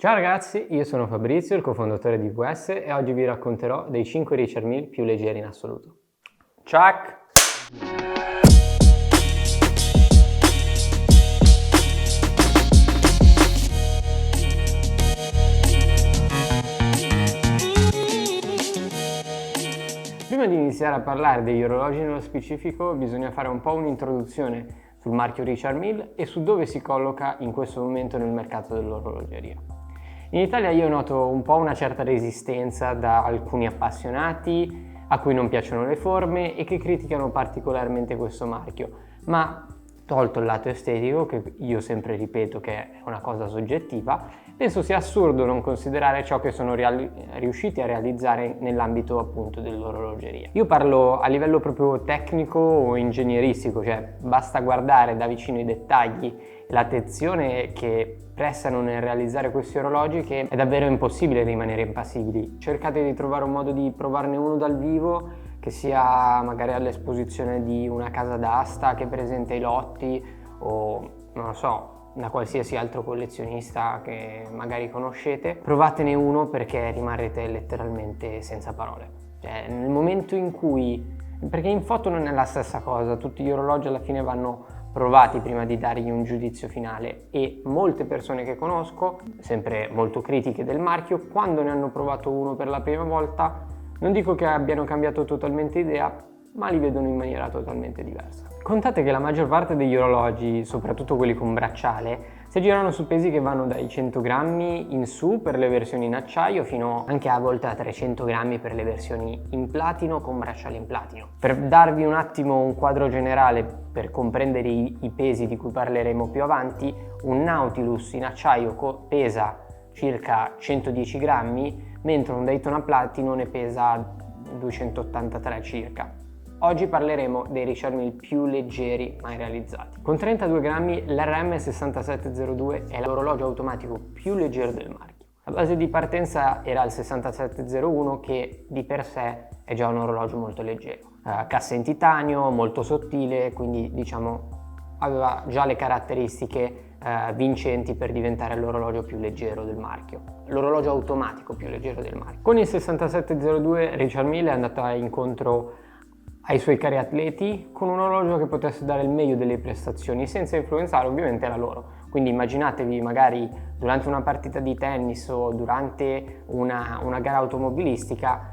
Ciao ragazzi, io sono Fabrizio, il cofondatore di VS e oggi vi racconterò dei 5 Richard Mille più leggeri in assoluto. Ciak! Prima di iniziare a parlare degli orologi nello specifico bisogna fare un po' un'introduzione sul marchio Richard Mille e su dove si colloca in questo momento nel mercato dell'orologeria. In Italia io noto un po' una certa resistenza da alcuni appassionati a cui non piacciono le forme e che criticano particolarmente questo marchio, ma tolto il lato estetico, che io sempre ripeto che è una cosa soggettiva, penso sia assurdo non considerare ciò che sono riusciti a realizzare nell'ambito appunto dell'orologeria. Io parlo a livello proprio tecnico o ingegneristico, cioè basta guardare da vicino i dettagli e l'attenzione che prestano nel realizzare questi orologi che è davvero impossibile rimanere impassibili. Cercate di trovare un modo di provarne uno dal vivo, che sia magari all'esposizione di una casa d'asta che presenta i lotti o non lo so, da qualsiasi altro collezionista che magari conoscete. Provatene uno perché rimarrete letteralmente senza parole. Cioè, nel momento in cui, perché in foto non è la stessa cosa, tutti gli orologi alla fine vanno provati prima di dargli un giudizio finale e molte persone che conosco, sempre molto critiche del marchio, quando ne hanno provato uno per la prima volta, non dico che abbiano cambiato totalmente idea, ma li vedono in maniera totalmente diversa. Contate che la maggior parte degli orologi, soprattutto quelli con bracciale, si girano su pesi che vanno dai 100 grammi in su per le versioni in acciaio fino anche a volte a 300 grammi per le versioni in platino con bracciale in platino. Per darvi un attimo un quadro generale per comprendere i pesi di cui parleremo più avanti, un Nautilus in acciaio pesa circa 110 grammi, mentre un Daytona Platino ne pesa 283 circa. Oggi parleremo dei Richard Mille più leggeri mai realizzati. Con 32 grammi l'RM6702 è l'orologio automatico più leggero del marchio. La base di partenza era il 6701 che di per sé è già un orologio molto leggero. Cassa in titanio, molto sottile, quindi diciamo aveva già le caratteristiche vincenti per diventare l'orologio più leggero del marchio, l'orologio automatico più leggero del marchio. Con il 6702 Richard Mille è andata incontro ai suoi cari atleti con un orologio che potesse dare il meglio delle prestazioni senza influenzare ovviamente la loro. Quindi immaginatevi magari durante una partita di tennis o durante una gara automobilistica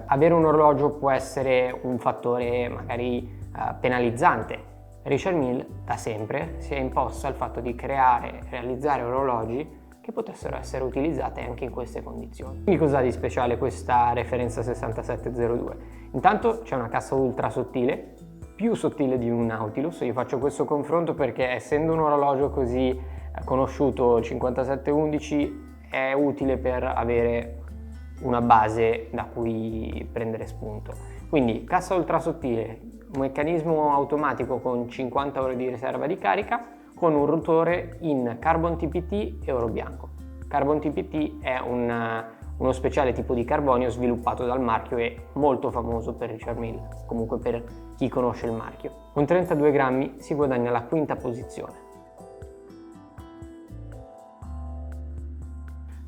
avere un orologio può essere un fattore magari penalizzante. Richard Mille da sempre si è imposto al fatto di creare e realizzare orologi che potessero essere utilizzate anche in queste condizioni. Quindi cosa ha di speciale questa referenza 6702? Intanto c'è una cassa ultra sottile, più sottile di un Nautilus. Io faccio questo confronto perché essendo un orologio così conosciuto, il 5711 è utile per avere una base da cui prendere spunto. Quindi cassa ultra sottile, un meccanismo automatico con 50 ore di riserva di carica, con un rotore in Carbon TPT e oro bianco. Carbon TPT è uno speciale tipo di carbonio sviluppato dal marchio e molto famoso per Richard Mille, comunque per chi conosce il marchio. Con 32 grammi si guadagna la quinta posizione.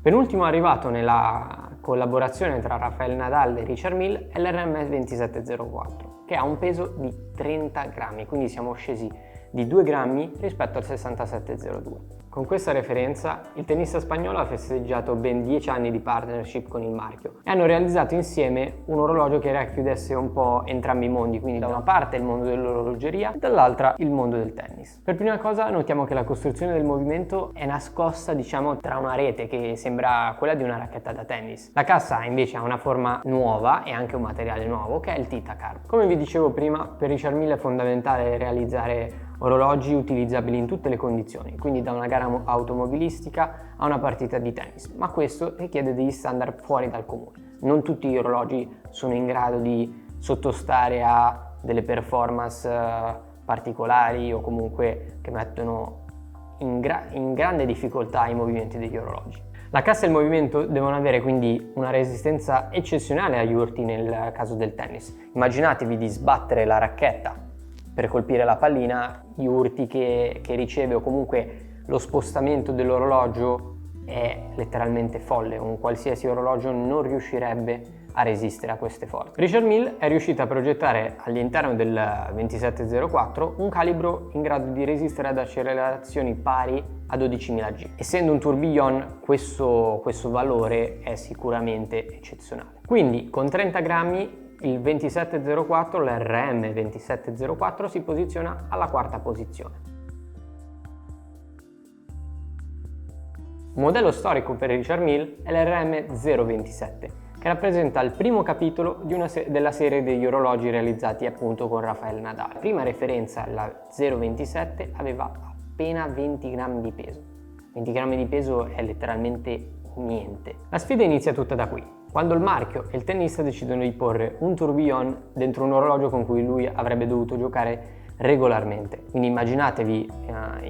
Penultimo arrivato nella collaborazione tra Rafael Nadal e Richard Mille è l'RM2704, che ha un peso di 30 grammi, quindi siamo scesi di 2 grammi rispetto al 6702. Con questa referenza il tennista spagnolo ha festeggiato ben 10 anni di partnership con il marchio e hanno realizzato insieme un orologio che racchiudesse un po' entrambi i mondi, quindi da una parte il mondo dell'orologeria e dall'altra il mondo del tennis. Per prima cosa notiamo che la costruzione del movimento è nascosta diciamo tra una rete che sembra quella di una racchetta da tennis. La cassa invece ha una forma nuova e anche un materiale nuovo che è il Titacarb. Come vi dicevo prima, per Richard Mille è fondamentale realizzare orologi utilizzabili in tutte le condizioni, quindi da una gara automobilistica a una partita di tennis, ma questo richiede degli standard fuori dal comune. Non tutti gli orologi sono in grado di sottostare a delle performance particolari o comunque che mettono in grande difficoltà i movimenti degli orologi. La cassa e il movimento devono avere quindi una resistenza eccezionale agli urti nel caso del tennis. Immaginatevi di sbattere la racchetta per colpire la pallina, gli urti che riceve o comunque lo spostamento dell'orologio è letteralmente folle, un qualsiasi orologio non riuscirebbe a resistere a queste forze. Richard Mille è riuscito a progettare all'interno del 2704 un calibro in grado di resistere ad accelerazioni pari a 12.000 G. Essendo un tourbillon, questo valore è sicuramente eccezionale. Quindi con 30 grammi il 2704, l'RM 2704, si posiziona alla quarta posizione. Un modello storico per Richard Mille è l'RM 027, che rappresenta il primo capitolo della serie degli orologi realizzati appunto con Rafael Nadal. La prima referenza, la 027, aveva appena 20 grammi di peso. 20 grammi di peso è letteralmente niente. La sfida inizia tutta da qui, quando il marchio e il tennista decidono di porre un tourbillon dentro un orologio con cui lui avrebbe dovuto giocare regolarmente. Quindi immaginatevi,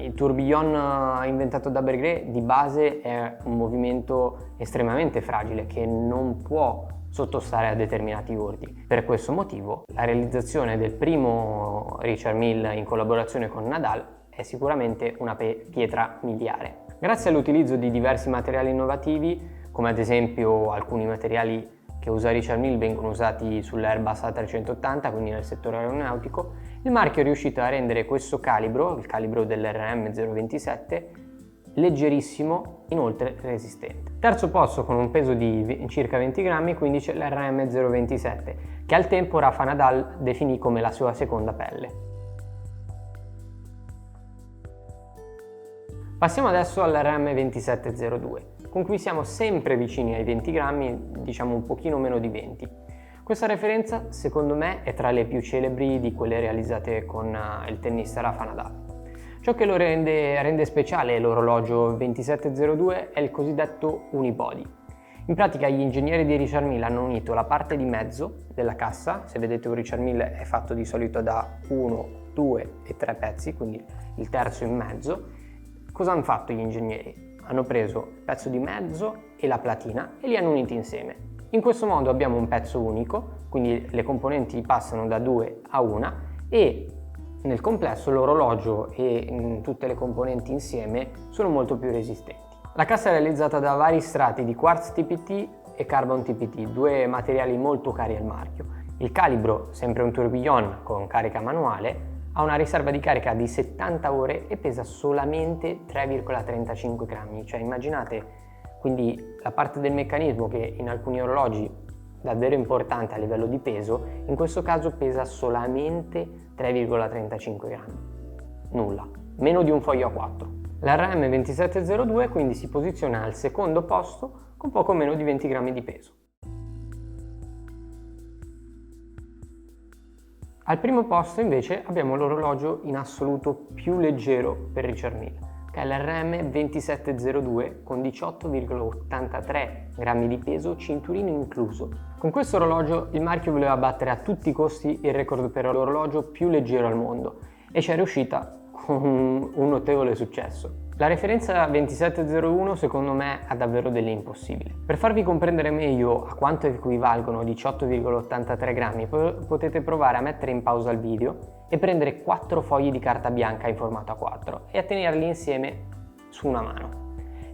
il tourbillon inventato da Breguet di base è un movimento estremamente fragile che non può sottostare a determinati urti. Per questo motivo la realizzazione del primo Richard Mille in collaborazione con Nadal è sicuramente una pietra miliare. Grazie all'utilizzo di diversi materiali innovativi, come ad esempio alcuni materiali che usa Richard Mille vengono usati sull'Airbus A380, quindi nel settore aeronautico, il marchio è riuscito a rendere questo calibro, il calibro dell'RM 027, leggerissimo, inoltre resistente. Terzo posto con un peso di circa 20 grammi, quindi c'è l'RM 027, che al tempo Rafa Nadal definì come la sua seconda pelle. Passiamo adesso all'RM 2702, con cui siamo sempre vicini ai 20 grammi, diciamo un pochino meno di 20. Questa referenza, secondo me, è tra le più celebri di quelle realizzate con il tennista Rafa Nadal. Ciò che lo rende speciale l'orologio 2702 è il cosiddetto unibody. In pratica gli ingegneri di Richard Mille hanno unito la parte di mezzo della cassa, se vedete un Richard Mille è fatto di solito da 1, 2 e 3 pezzi, quindi il terzo in mezzo. Cosa hanno fatto gli ingegneri? Hanno preso il pezzo di mezzo e la platina e li hanno uniti insieme. In questo modo abbiamo un pezzo unico, quindi le componenti passano da 2 a 1 e nel complesso l'orologio e tutte le componenti insieme sono molto più resistenti. La cassa è realizzata da vari strati di quartz TPT e carbon TPT, due materiali molto cari al marchio. Il calibro, sempre un tourbillon con carica manuale, ha una riserva di carica di 70 ore e pesa solamente 3,35 grammi, cioè immaginate quindi la parte del meccanismo che in alcuni orologi davvero importante a livello di peso, in questo caso pesa solamente 3,35 grammi, nulla, meno di un foglio A4. L'RM 2702 quindi si posiziona al secondo posto con poco meno di 20 grammi di peso. Al primo posto invece abbiamo l'orologio in assoluto più leggero per Richard Mille, che è l'RM 2702 con 18,83 grammi di peso, cinturino incluso. Con questo orologio il marchio voleva battere a tutti i costi il record per l'orologio più leggero al mondo e ci è riuscita con un notevole successo. La referenza 2701 secondo me ha davvero dell'impossibile. Per farvi comprendere meglio a quanto equivalgono 18,83 grammi potete provare a mettere in pausa il video e prendere 4 fogli di carta bianca in formato A4 e a tenerli insieme su una mano.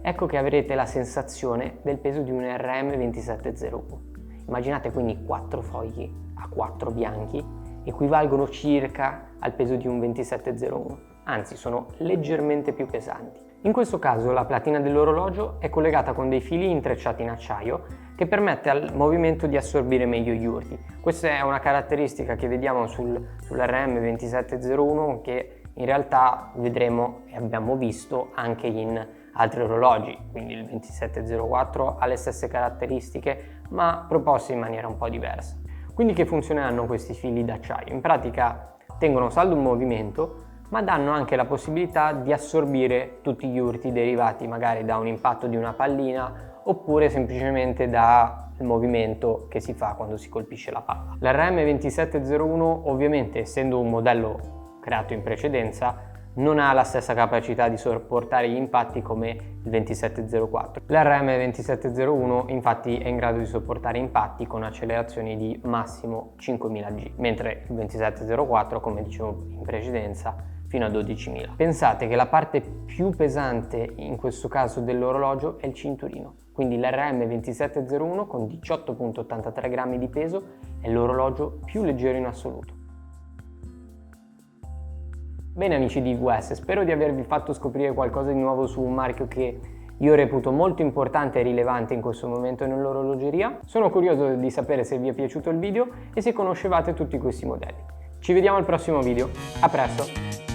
Ecco che avrete la sensazione del peso di un RM 2701. Immaginate quindi 4 fogli A4 bianchi equivalgono circa al peso di un 2701. Anzi, sono leggermente più pesanti. In questo caso la platina dell'orologio è collegata con dei fili intrecciati in acciaio che permette al movimento di assorbire meglio gli urti. Questa è una caratteristica che vediamo sull'RM 2701 che in realtà vedremo e abbiamo visto anche in altri orologi, quindi il 2704 ha le stesse caratteristiche ma proposte in maniera un po' diversa. Quindi che funzione hanno questi fili d'acciaio? In pratica tengono saldo un movimento ma danno anche la possibilità di assorbire tutti gli urti derivati magari da un impatto di una pallina oppure semplicemente dal movimento che si fa quando si colpisce la palla. L'RM 2701 ovviamente, essendo un modello creato in precedenza, non ha la stessa capacità di sopportare gli impatti come il 2704. L'RM 2701 infatti è in grado di sopportare impatti con accelerazioni di massimo 5000 G, mentre il 2704, come dicevo in precedenza, fino a 12.000. Pensate che la parte più pesante in questo caso dell'orologio è il cinturino, quindi l'RM 2701 con 18,83 grammi di peso è l'orologio più leggero in assoluto. Bene amici di IWS, spero di avervi fatto scoprire qualcosa di nuovo su un marchio che io reputo molto importante e rilevante in questo momento nell'orologeria. Sono curioso di sapere se vi è piaciuto il video e se conoscevate tutti questi modelli. Ci vediamo al prossimo video, a presto!